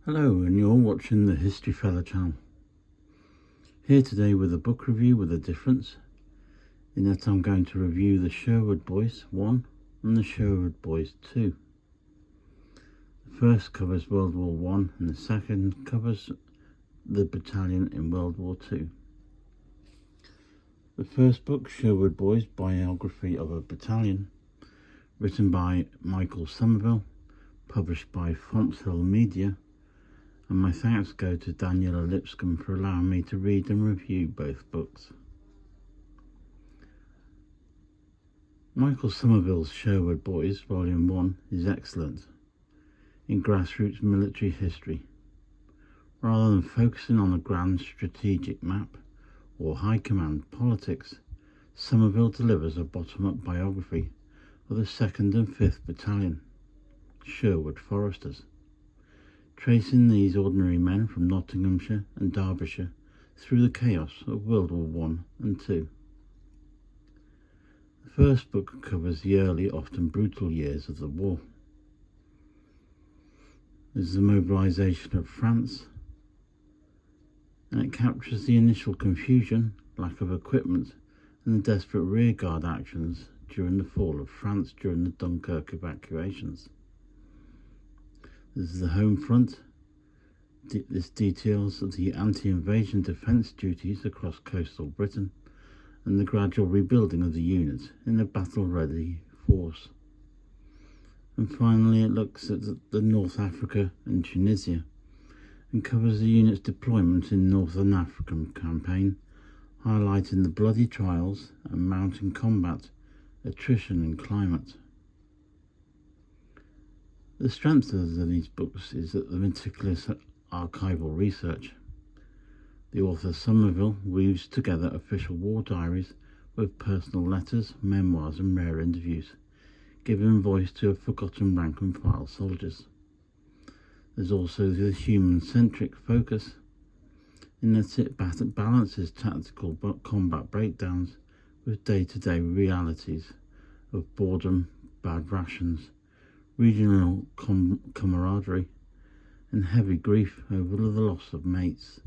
Hello, and you're watching the History Fella channel. Here today with a book review with a difference, in that I'm going to review the Sherwood Boys 1 and the Sherwood Boys 2. The first covers World War 1 and the second covers the battalion in World War 2. The first book, Sherwood Boys, Biography of a Battalion, written by Michael Somerville, published by Fonthill Media, and my thanks go to Daniela Lipscomb for allowing me to read and review both books. Michael Somerville's Sherwood Boys, Volume 1, is excellent in grassroots military history. Rather than focusing on a grand strategic map or high command politics, Somerville delivers a bottom-up biography of the 2nd and 5th Battalion, Sherwood Foresters, tracing these ordinary men from Nottinghamshire and Derbyshire through the chaos of World War 1 and 2. The first book covers the early, often brutal years of the war. There's the mobilisation of France, and it captures the initial confusion, lack of equipment, and the desperate rearguard actions during the fall of France during the Dunkirk evacuations. This is the home front. This details the anti-invasion defence duties across coastal Britain and the gradual rebuilding of the unit in a battle-ready force. And finally it looks at the North Africa and Tunisia and covers the unit's deployment in Northern African campaign, highlighting the bloody trials and mounting combat, attrition and climate. The strength of these books is that the meticulous archival research. The author Somerville weaves together official war diaries with personal letters, memoirs and rare interviews, giving voice to forgotten rank-and-file soldiers. There's also the human-centric focus, in that it balances tactical combat breakdowns with day-to-day realities of boredom, bad rations, regional camaraderie, and heavy grief over the loss of mates.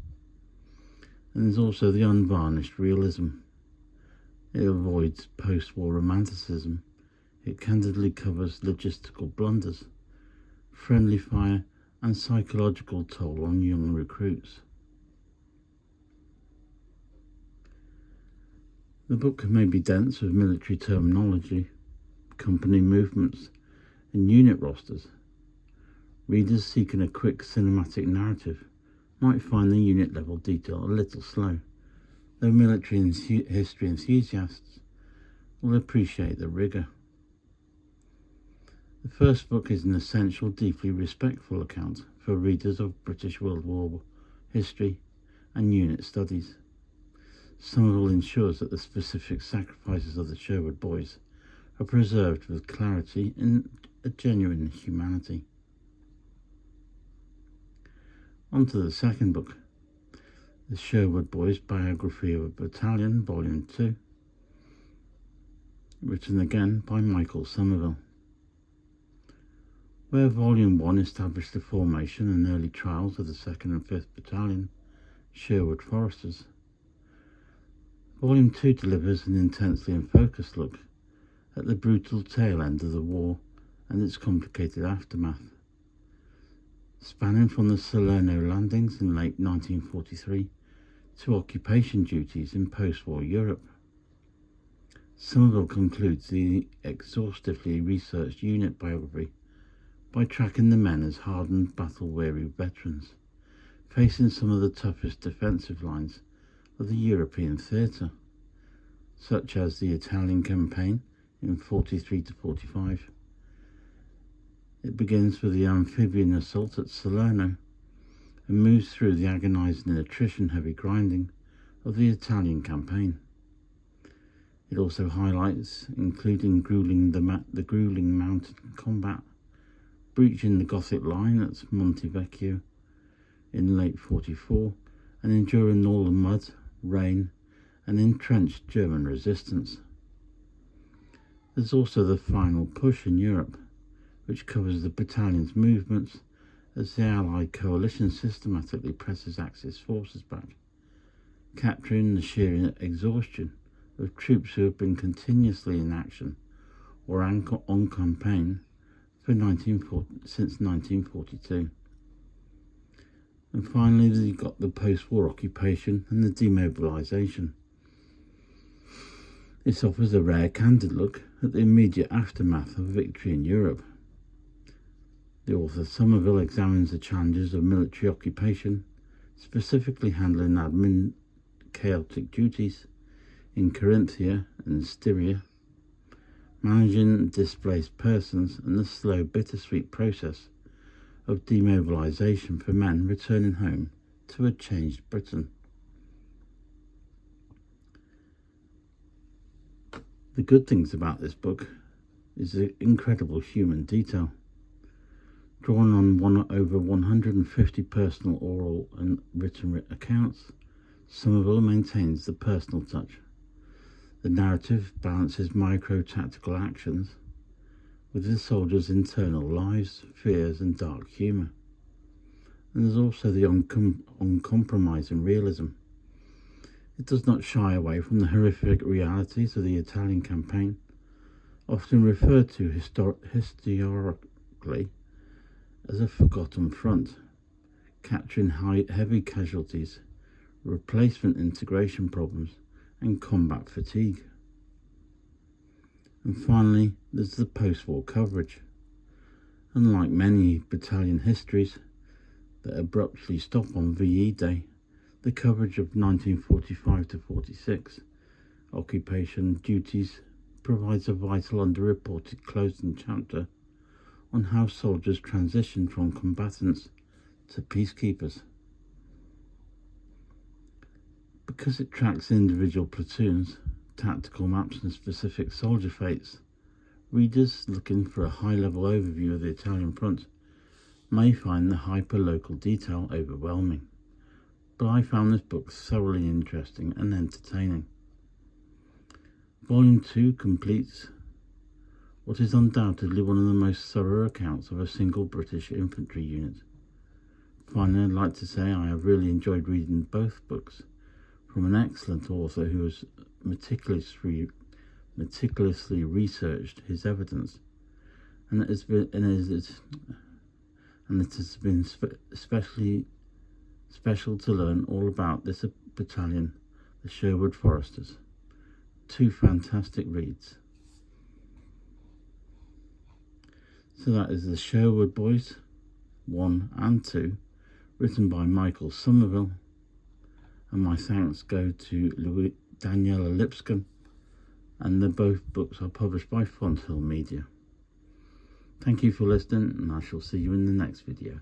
And there's also the unvarnished realism. It avoids post-war romanticism. It candidly covers logistical blunders, friendly fire, and psychological toll on young recruits. The book may be dense with military terminology, company movements, and unit rosters. Readers seeking a quick cinematic narrative might find the unit level detail a little slow, though military and history enthusiasts will appreciate the rigour. The first book is an essential, deeply respectful account for readers of British World War history and unit studies. Somerville ensures that the specific sacrifices of the Sherwood Boys are preserved with clarity and a genuine humanity. On to the second book, the Sherwood Boys Biography of a Battalion, Volume 2, written again by Michael Somerville. Where Volume 1 established the formation and early trials of the 2nd and 5th Battalion, Sherwood Foresters, Volume 2 delivers an intensely and focused look at the brutal tail end of the war and its complicated aftermath, spanning from the Salerno landings in late 1943 to occupation duties in post-war Europe. Somerville concludes the exhaustively researched unit biography by tracking the men as hardened, battle-weary veterans, facing some of the toughest defensive lines of the European theatre, such as the Italian campaign in 43 to 45. It begins with the amphibian assault at Salerno and moves through the agonising attrition-heavy grinding of the Italian campaign. It also highlights, including the gruelling mountain combat, breaching the Gothic line at Monte Vecchio in late 44, and enduring all the mud, rain, and entrenched German resistance. There's also the final push in Europe, which covers the battalion's movements as the Allied coalition systematically presses Axis forces back, capturing the sheer exhaustion of troops who have been continuously in action or on campaign since 1942. And finally, you've got the post-war occupation and the demobilisation. This offers a rare, candid look at the immediate aftermath of victory in Europe. The author Somerville examines the challenges of military occupation, specifically handling admin chaotic duties in Carinthia and Styria, managing displaced persons, and the slow, bittersweet process of demobilisation for men returning home to a changed Britain. The good things about this book is the incredible human detail. Drawn on over 150 personal oral and written accounts, Somerville maintains the personal touch. The narrative balances micro-tactical actions with the soldiers' internal lives, fears and dark humour. And there's also the uncompromising realism. It does not shy away from the horrific realities of the Italian campaign, often referred to historically as a forgotten front, capturing heavy casualties, replacement integration problems and combat fatigue. And finally, there's the post-war coverage. Unlike many battalion histories that abruptly stop on VE Day, the coverage of 1945 to 46 occupation duties provides a vital underreported closing chapter on how soldiers transitioned from combatants to peacekeepers. Because it tracks individual platoons, tactical maps and specific soldier fates, readers looking for a high-level overview of the Italian front may find the hyper-local detail overwhelming, but I found this book thoroughly interesting and entertaining. Volume 2 completes what is undoubtedly one of the most thorough accounts of a single British infantry unit. Finally, I'd like to say I have really enjoyed reading both books from an excellent author who has meticulously researched his evidence, and it has been especially special to learn all about this battalion, the Sherwood Foresters. Two fantastic reads. So that is the Sherwood Boys 1 and 2, written by Michael Somerville, and my thanks go to Daniela Lipscomb, and both books are published by Fonthill Media. Thank you for listening, and I shall see you in the next video.